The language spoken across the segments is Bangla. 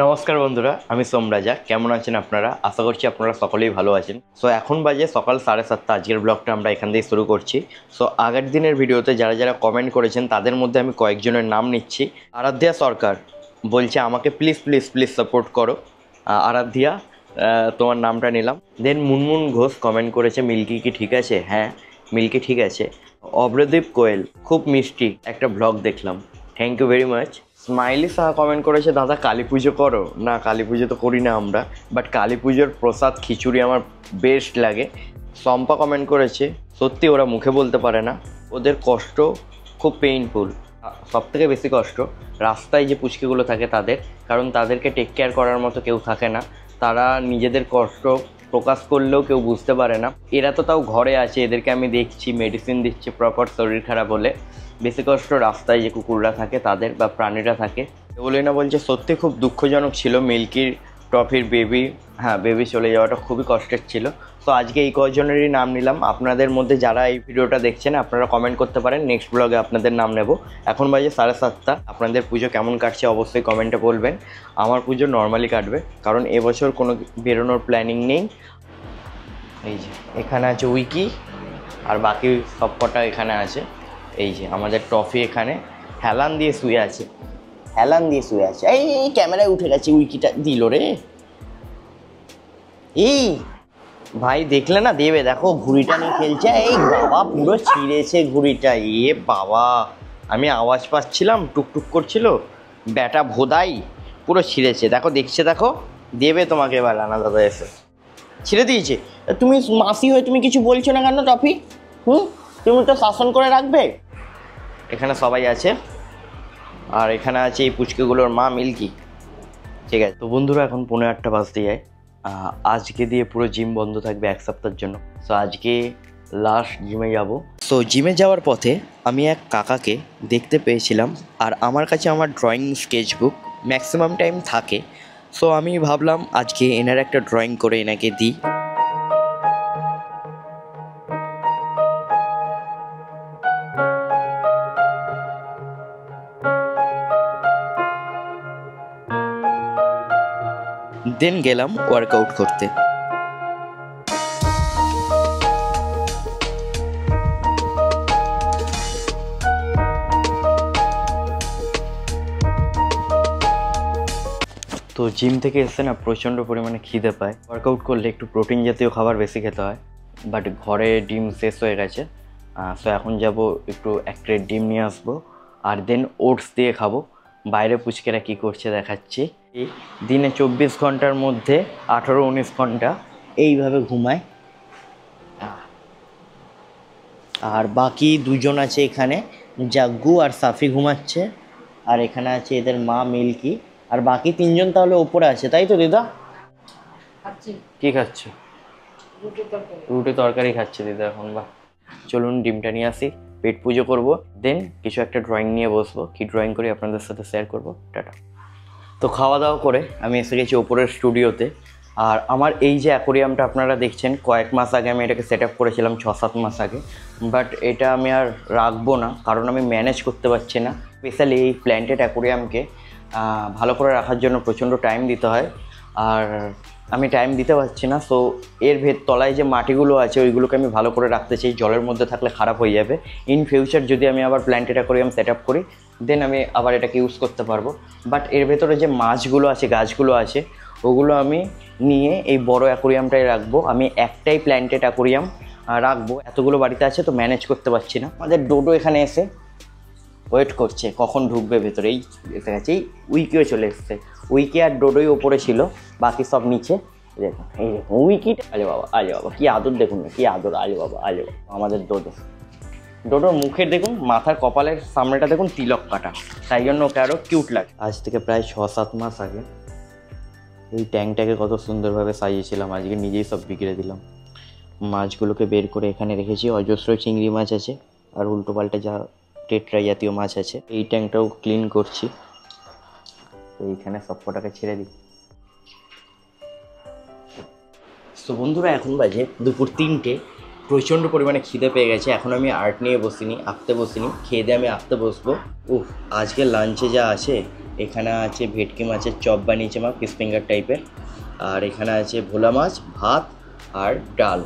নমস্কার বন্ধুরা, আমি সোমরাজা। কেমন আছেন আপনারা? আশা করছি আপনারা সকলেই ভালো আছেন। সো এখন বাজে সকাল 7:30। আজকের ব্লগটা আমরা এখান থেকে শুরু করছি। সো আগের দিনের ভিডিওতে যারা যারা কমেন্ট করেছেন তাদের মধ্যে আমি কয়েকজনের নাম নিচ্ছি। আরাধ্যা সরকার বলছে আমাকে প্লিজ প্লিজ প্লিজ সাপোর্ট করো। আরাধ্যা, তোমার নামটা নিলাম। দেন মুনমুন ঘোষ কমেন্ট করেছে মিল্কি কি ঠিক আছে? হ্যাঁ, মিল্কি ঠিক আছে। অভ্রদীপ কোয়েল, খুব মিষ্টি একটা ব্লগ দেখলাম, thank you very much. Smiley Saha comment করেছে দাদা কালী পুজো করো। না, কালী পুজো তো করি না আমরা, বাট কালী পুজোর প্রসাদ খিচুড়ি আমার বেস্ট লাগে। সম্পা কমেন্ট করেছে সত্যি ওরা মুখে বলতে পারে না, ওদের কষ্ট খুব পেইনফুল। সবথেকে বেশি কষ্ট রাস্তায় যে পুচকিগুলো থাকে তাদের, কারণ তাদেরকে টেক কেয়ার করার মতো কেউ থাকে না। তারা নিজেদের কষ্ট প্রকাশ করলেও কেউ বুঝতে পারে না। এরা তো তাও ঘরে আছে, এদেরকে আমি দেখছি মেডিসিন দিচ্ছে প্রপার, শরীর খারাপ হলে। বেশি কষ্ট রাস্তায় যে কুকুররা থাকে তাদের বা প্রাণীরা থাকে। বলে না বলছে সত্যি খুব দুঃখজনক ছিল মিল্কির ট্রফির বেবি, হ্যাঁ বেবি চলে যাওয়াটা খুবই কষ্টের ছিল। তো আজকে এই কজনেরই নাম নিলাম। আপনাদের মধ্যে যারা এই ভিডিওটা দেখছেন আপনারা কমেন্ট করতে পারেন, নেক্সট ব্লগে আপনাদের নাম নেব। এখন বাজে 7:30। আপনাদের পুজো কেমন কাটছে অবশ্যই কমেন্টে বলবেন। আমার পুজো নর্মালি কাটবে, কারণ এবছর কোনো বেরোনোর প্ল্যানিং নেই। এই যে এখানে আছে উইকি, আর বাকি সব কটা এখানে আছে। এই যে আমাদের ট্রফি এখানে হেলান দিয়ে শুয়ে আছে, হেলান দিয়ে শুয়ে আছে। এই ক্যামেরায় উঠে গেছে, উইকিটা দিল রে। এই ভাই দেখলে না দেবে, দেখো ঘুড়িটা নিয়ে খেলছে। এই বাবা পুরো ছিঁড়েছে ঘুড়িটা। এ বাবা, আমি আওয়াজ পাচ্ছিলাম, টুকটুক করছিল, ব্যাটা ভোদাই পুরো ছিঁড়েছে। দেখো দেখছে, দেখো দেবে তোমাকে এবার রানা দাদা এসে ছিঁড়ে দিয়েছে। তুমি মাসি হয়ে তুমি কিছু বলছো না কেন ট্রফি? তুমি তো শাসন করে রাখবে। এখানে সবাই আছে, আর এখানে আছে এই পুচকেগুলোর মা মিল্কি। ঠিক আছে, তো বন্ধুরা এখন 8:15 বাজতে যায়। আজকে দিয়ে পুরো জিম বন্ধ থাকবে এক সপ্তাহের জন্য। সো আজকে লাস্ট জিমে যাব। সো জিমে যাওয়ার পথে আমি এক কাকাকে দেখতে পেয়েছিলাম, আর আমার কাছে আমার ড্রয়িং স্কেচবুক ম্যাক্সিমাম টাইম থাকে। সো আমি ভাবলাম আজকে এনার একটা ড্রয়িং করে এনাকে দিই। দেন গেলাম ওয়ার্কআউট করতে। তো জিম থেকে এসে না প্রচণ্ড পরিমাণে খিদে পায়। ওয়ার্কআউট করলে একটু প্রোটিন জাতীয় খাবার বেশি খেতে হয়, বাট ঘরে ডিম শেষ হয়ে গেছে। সো এখন যাব একটু 1 প্লেট ডিম নিয়ে আসবো, আর দেন ওটস দিয়ে খাবো। বাইরে পুচকেরা কী করছে দেখাচ্ছি। এই দিনে 24 ঘন্টার মধ্যে 18-19 ঘন্টা এইভাবে ঘুমায়। আর বাকি দুজন আছে এখানে, জাগ্গু আর সাফি ঘুমাচ্ছে, আর এখানে আছে এদের মা মিল্কি, আর বাকি 3জন তাহলে ওপরে আছে, তাই তো দিদা? কি খাচ্ছে? রুটি তরকারি খাচ্ছে দিদা এখন। বাহ, চলুন ডিমটা নিয়ে আসি, পেট পুজো করবো, দেন কিছু একটা ড্রয়িং নিয়ে বসবো। কি ড্রয়িং করি আপনাদের সাথে শেয়ার করবো। টাটা। তো খাওয়া দাওয়া করে আমি এসে গেছি ওপরের স্টুডিওতে। আর আমার এই যে অ্যাকোরিয়ামটা আপনারা দেখছেন, কয়েক মাস আগে আমি এটাকে সেট আপ করেছিলাম, 6-7 মাস আগে। বাট এটা আমি আর রাখবো না, কারণ আমি ম্যানেজ করতে পারছি না। স্পেশালি এই প্ল্যান্টেড অ্যাকোরিয়ামকে ভালো করে রাখার জন্য প্রচণ্ড টাইম দিতে হয়, আর আমি টাইম দিতে পারছি না। সো এর তলায় যে মাটিগুলো আছে ওইগুলোকে আমি ভালো করে রাখতে চাই, জলের মধ্যে থাকলে খারাপ হয়ে যাবে। ইন ফিউচার যদি আমি আবার প্ল্যান্টেড অ্যাকোরিয়াম সেট আপ করি, দেন আমি আবার এটাকে ইউজ করতে পারবো। বাট এর ভেতরে যে মাছগুলো আছে, গাছগুলো আছে, ওগুলো আমি নিয়ে এই বড় অ্যাকোরিয়ামটাই রাখবো। আমি একটাই প্ল্যান্টেড অ্যাকোরিয়াম রাখবো, এতগুলো বাড়িতে আছে তো ম্যানেজ করতে পারছি না। আমাদের ডোডো এখানে এসে ওয়েট করছে কখন ঢুকবে ভেতরে। এই এসে গেছে, এই উইকিও চলে এসছে। উইকি আর ডোডোই ওপরে ছিল, বাকি সব নিচে। দেখুন এই দেখুন উইকিটা, আরে বাবা আরে বাবা কি আদর, দেখুন না কি আদর, আরে বাবা আরে বাবা। আমাদের ডোডোর মুখের দেখুন, মাথার কপালের সামনেটা দেখুন তিলক কাটা, তাই জন্য ওকে আরও কিউট লাগে। আজ থেকে প্রায় 6-7 মাস আগে এই ট্যাঙ্কটাকে কত সুন্দরভাবে সাজিয়েছিলাম, আজকে নিজেই সব বিগড়ে দিলাম। মাছগুলোকে বের করে এখানে রেখেছি, অজস্র চিংড়ি মাছ আছে, আর উল্টোপাল্টা যা টেট্রা জাতীয় মাছ আছে। এই ট্যাঙ্কটাও ক্লিন করছি, তো এইখানে সব কটাকে ছেড়ে দিই। তো বন্ধুরা এখন বাজে দুপুর 3টে, প্রচণ্ড পরিমাণে খিদে পেয়ে গেছে। এখন আমি আর্ট নিয়ে বসিনি, আঁকতে বসিনি, খেয়ে দিয়ে আমি আঁকতে বসবো। আজকে লাঞ্চে যা আছে এখানে আছে ভেটকি মাছের চপ বানিয়েছে মা, ফিশ ফিঙ্গার টাইপের। আর এখানে আছে ভোলা মাছ, ভাত আর ডাল।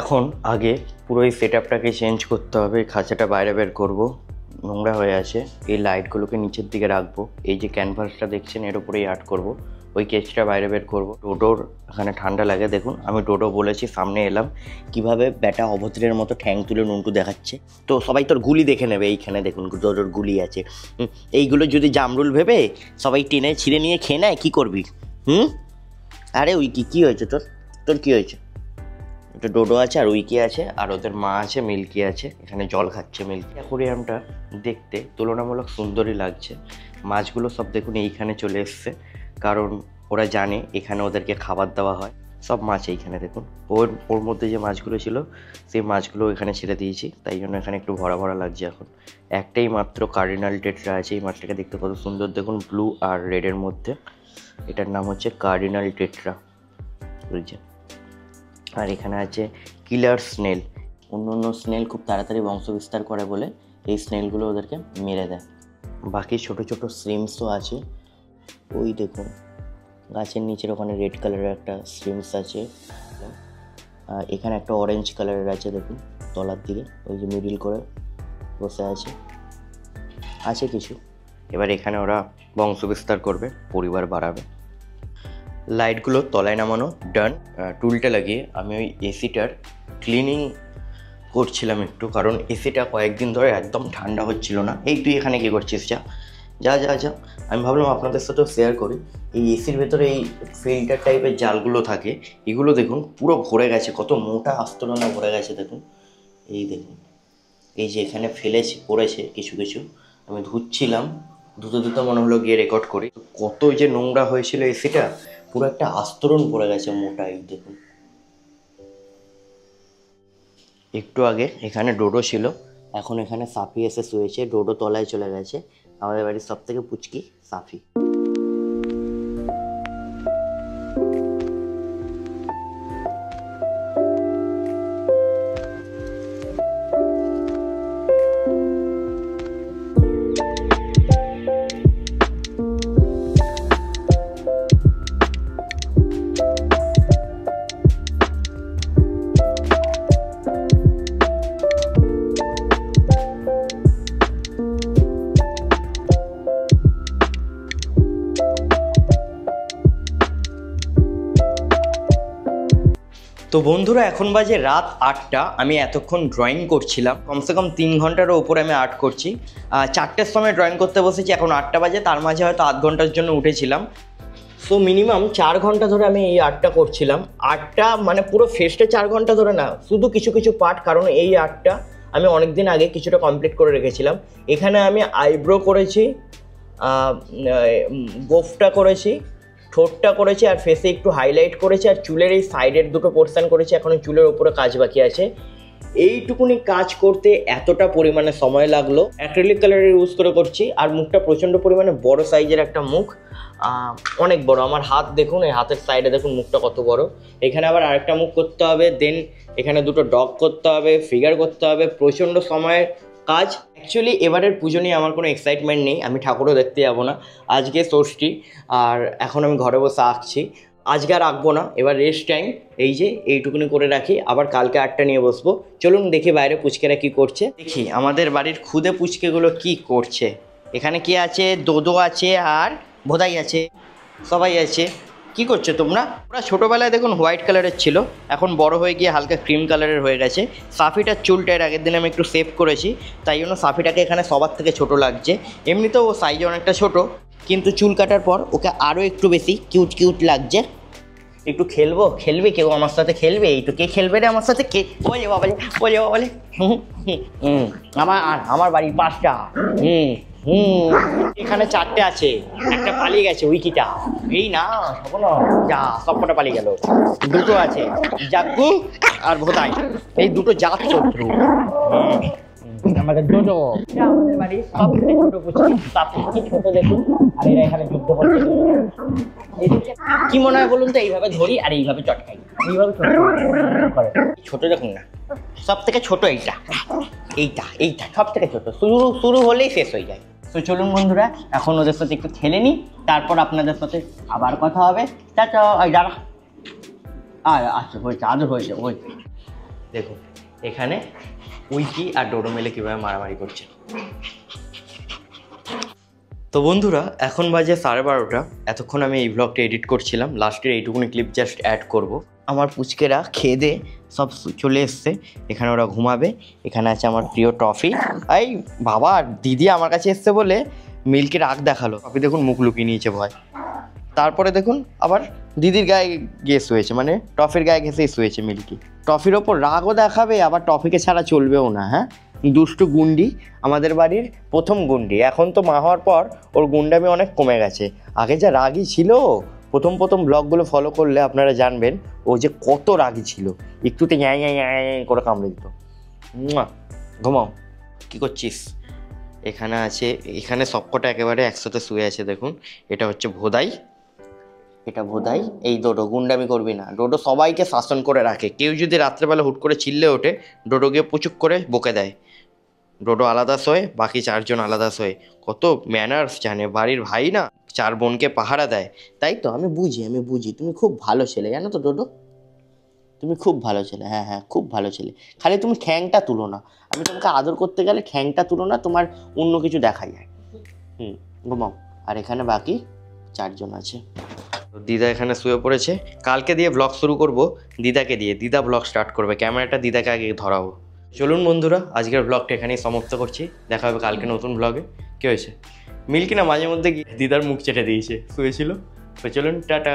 এখন আগে পুরো এই সেট আপটাকে চেঞ্জ করতে হবে। এই খাঁচাটা বাইরে বের করবো, নোংরা হয়ে আছে। এই লাইটগুলোকে নিচের দিকে রাখবো। এই যে ক্যানভাসটা দেখছেন এর উপরেই আর্ট করব। ওই কেচটা বাইরে বের করবো। ডোডোর এখানে ঠান্ডা লাগে, দেখুন আমি ডোডো বলেছি, সামনে এলাম। কিভাবে ব্যাটা অভদ্রের মতো ঠ্যাং তুলে নুনটু দেখাচ্ছে। তো সবাই তোর গুলি দেখে নেবে। এইখানে দেখুন ডোডোর গুলি আছে। এইগুলো যদি জামরুল ভেবে সবাই টেনে ছিঁড়ে নিয়ে খেয়ে নেয়, কী করবি? আরে উইকি, কী হয়েছে তোর? তোর কী হয়েছে? একটা ডোডো আছে আর উইকি আছে আর ওদের মা আছে, মিল্কি আছে। এখানে জল খাচ্ছে মিল্কি। অ্যাকোরিয়ামটা দেখতে তুলনামূলক সুন্দরই লাগছে। মাছগুলো সব দেখুন এইখানে চলে এসছে, কারণ ওরা জানে এখানে ওদেরকে খাবার দেওয়া হয়। সব মাছ এইখানে দেখুন। ওর মধ্যে যে মাছগুলো ছিল সেই মাছগুলো এখানে ছেড়ে দিয়েছি, তাই জন্য এখানে একটু ভরা ভরা লাগছে এখন। একটাই মাত্র কার্ডিনাল টেট্রা আছে। এই মাছটাকে দেখতে কত সুন্দর দেখুন, ব্লু আর রেডের মধ্যে। এটার নাম হচ্ছে কার্ডিনাল টেট্রা, বুঝছেন। আর এখানে আছে কিলার স্নেল। অন্য স্নেল খুব তাড়াতাড়ি বংশ বিস্তার করে বলে এই স্নেলগুলো ওদেরকে মেরে দেয়। বাকি ছোট ছোট শ্রিমসও আছে। ওই দেখুন গাছের নিচের ওখানে রেড কালারের একটা শ্রিমস আছে। এখানে একটা অরেঞ্জ কালারের আছে দেখুন তলার দিকে, ওই যে মিডিল করে বসে আছে কিছু। এবার এখানে ওরা বংশ বিস্তার করবে, পরিবার বাড়াবে। লাইটগুলো তলায় নামানো ডান। টুলটা লাগিয়ে আমি ওই এসিটার ক্লিনিং করছিলাম একটু, কারণ এসিটা কয়েকদিন ধরে একদম ঠান্ডা হচ্ছিল না। এই তুই এখানে কী করছিস? যা। আমি ভাবলাম আপনাদের সাথেও শেয়ার করি। এই এসির ভেতরে এই ফিল্টার টাইপের জালগুলো থাকে, এগুলো দেখুন পুরো ভরে গেছে, কত মোটা আস্তরণে ভরে গেছে দেখুন। এই দেখুন, এই যে এখানে পড়েছে কিছু কিছু। আমি ধুচ্ছিলাম, ধুতে মনে হলো গিয়ে রেকর্ড করি। কত যে নোংরা হয়েছিল এসিটা, পুরো একটা আস্তরণ পড়ে গেছে মোটা। এই দেখুন, একটু আগে এখানে ডোডো ছিল, এখন এখানে সাফি এসে শুয়েছে। ডোডো তলায় চলে গেছে। আমাদের বাড়ির সব থেকে পুচকি সাফি। তো বন্ধুরা, এখন বাজে রাত 8টা। আমি এতক্ষণ ড্রয়িং করছিলাম, কমসে কম 3 ঘন্টারও ওপরে আমি আর্ট করছি। 4টের সময় ড্রয়িং করতে বসেছি, এখন 8টা বাজে। তার মাঝে হয়তো আধ ঘন্টার জন্য উঠেছিলাম। সো মিনিমাম 4 ঘন্টা ধরে আমি এই আর্টটা করছিলাম। আর্টটা মানে পুরো ফেসটা 4 ঘন্টা ধরে না, শুধু কিছু কিছু পার্ট, কারণ এই আর্টটা আমি অনেক দিন আগে কিছুটা কমপ্লিট করে রেখেছিলাম। এখানে আমি আইব্রো করেছি, গোফটা করেছি, ঠোঁটটা করেছি, আর ফেসে একটু হাইলাইট করেছি, আর চুলের এই সাইডের দুটো পোর্শন করেছি। এখন চুলের ওপরে কাজ বাকি আছে। এইটুকুনি কাজ করতে এতটা পরিমাণে সময় লাগলো। অ্যাক্রিলিক কালারের ইউজ করে করছি। আর মুখটা প্রচণ্ড পরিমাণে বড় সাইজের একটা মুখ, অনেক বড়। আমার হাত দেখুন, এই হাতের সাইডে দেখুন মুখটা কত বড়। এখানে আবার আরেকটা মুখ করতে হবে, দেন এখানে দুটো ডগ করতে হবে, ফিগার করতে হবে। প্রচণ্ড সময়ের কাজ। অ্যাকচুয়ালি এবারের পুজো নিয়ে আমার কোনো এক্সাইটমেন্ট নেই। আমি ঠাকুরও দেখতে যাবো না, আজকে ষষ্ঠী। আর এখন আমি ঘরে বসে আঁকছি। আজকে আর আঁকবো না, এবার রেস্ট টাইম। এই যে এইটুকুনি করে রাখি, আবার কালকে আটটা নিয়ে বসবো। চলুন দেখি বাইরে পুচকেরা কি করছে। দেখি আমাদের বাড়ির খুদে পুচকেগুলো কি করছে। এখানে কি আছে? দোদো আছে আর ভোদাই আছে, সবাই আছে। কি করছো তোমরা? ওরা ছোটোবেলায় দেখুন হোয়াইট কালারের ছিল, এখন বড় হয়ে গিয়ে হালকা ক্রিম কালারের হয়ে গেছে। সাফিটার চুলটা এর আগের দিন আমি একটু সেভ করেছি, তাই জন্য সাফিটাকে এখানে সবার থেকে ছোট লাগছে। এমনিতেও ও সাইজে অনেকটা ছোট, কিন্তু চুল কাটার পর ওকে আরও একটু বেশি কিউট লাগছে। একটু খেলবে কেউ আমার সাথে খেলবে? এই তো কে খেলবে রে আমার সাথে? কে? বলে বাবালে আমার বাড়ি 5টা। এখানে 4টে আছে, একটা পালিয়ে গেছে উইকিটা। এই না শোনো, যা সব কটা পালিয়ে গেল। দুটো আছে, জাগ্গু আর ভোদাই, এই দুটো জাত শত্রু। আমাদের ডোডো, আমাদের বাড়ির সবথেকে ছোট পুচকি। কি ছোট দেখুন। আর এরা এখানে যুদ্ধ করছে। কি মনে হয় বলুন তো? এইভাবে ধরি আর এইভাবে চটকাই, এইভাবে ছোট দেখুন না, সব থেকে ছোট এইটা সব থেকে ছোট। শুরু হলেই শেষ হয়ে যায়। তো চলুন বন্ধুরা, এখন ওদের সাথে একটু খেলে নিই, তারপর আপনাদের সাথে আবার কথা হবে। টাটা। দাঁড়া, আচ্ছা হয়েছে, আদর হয়েছে। ওই দেখুন এখানে উইকি আর ডোডো মিলে কীভাবে মারামারি করছে। তো বন্ধুরা এখন বাজে 12:30। এতক্ষণ আমি এই ব্লগটা এডিট করছিলাম, লাস্টের এইটুকুনি ক্লিপ জাস্ট অ্যাড করব। আমার পুচকেরা খেয়ে দে সব চলে এসছে, এখানে ওরা ঘুমাবে। এখানে আছে আমার প্রিয় টফি। এই বাবা, দিদি আমার কাছে এসছে বলে মিল্কি রাগ দেখালো। টফি দেখুন মুখ লুকিয়ে নিয়েছে ভয়। তারপরে দেখুন আবার দিদির গায়ে গিয়ে শুয়েছে, মানে টফির গায়ে ঘেঁষেই শুয়েছে মিল্কি। টফির ওপর রাগও দেখাবে, আবার টফিকে ছাড়া চলবেও না। হ্যাঁ, দুষ্টু গুন্ডি, আমাদের বাড়ির প্রথম গুন্ডি। এখন তো মা হওয়ার পর ওর গুন্ডামি অনেক কমে গেছে। আগে যা রাগী ছিল, প্রথম ব্লগগুলো ফলো করলে আপনারা জানবেন ও যে কত রাগী ছিল। একটুতে করে কামড়ে দিত। ঘুমাও, কী করছিস? এখানে আছে, এখানে সবকটা একেবারে একসাথে শুয়ে আছে। দেখুন এটা হচ্ছে ভোদাই, এটা ভোদাই। এই ডোডো, গুন্ডামি করবি না। ডোডো সবাইকে শাসন করে রাখে। কেউ যদি রাত্রেবেলা হুট করে চিল্লে ওঠে, ডোডো গিয়ে পুচুক করে বকে দেয়। ডোডো আলাদা শোয়, বাকি 4 জন আলাদা শোয়। কত ম্যানার্স জানে, বাড়ির ভাই না, 4 বোনকে পাহারা দেয়। তাই তো আমি বুঝি তুমি খুব ভালো ছেলে, জানো তো ডোডো, তুমি খুব ভালো ছেলে। হ্যাঁ হ্যাঁ, খুব ভালো ছেলে। খালি তুমি ঠ্যাংটা তুলো না। আমি তোমাকে আদর করতে গেলে ঠ্যাংটা তুলো না, তোমার অন্য কিছু দেখা যায়। ঘুমাও। আর এখানে বাকি 4 জন আছে। দিদা এখানে শুয়ে পড়েছে। কালকে দিয়ে ব্লগ শুরু করব দিদাকে দিয়ে। দিদা ব্লগ স্টার্ট করবে, ক্যামেরাটা দিদাকে আগে ধরাবো। চলুন বন্ধুরা, আজকের ব্লগটা এখানেই সমাপ্ত করছি। দেখা হবে কালকে নতুন ব্লগে। কী হয়েছে? মিল্কি না মাঝে মধ্যে গিয়ে দিদার মুখ চেটে দিয়েছে, শুয়েছিল। তো চলুন, টাটা।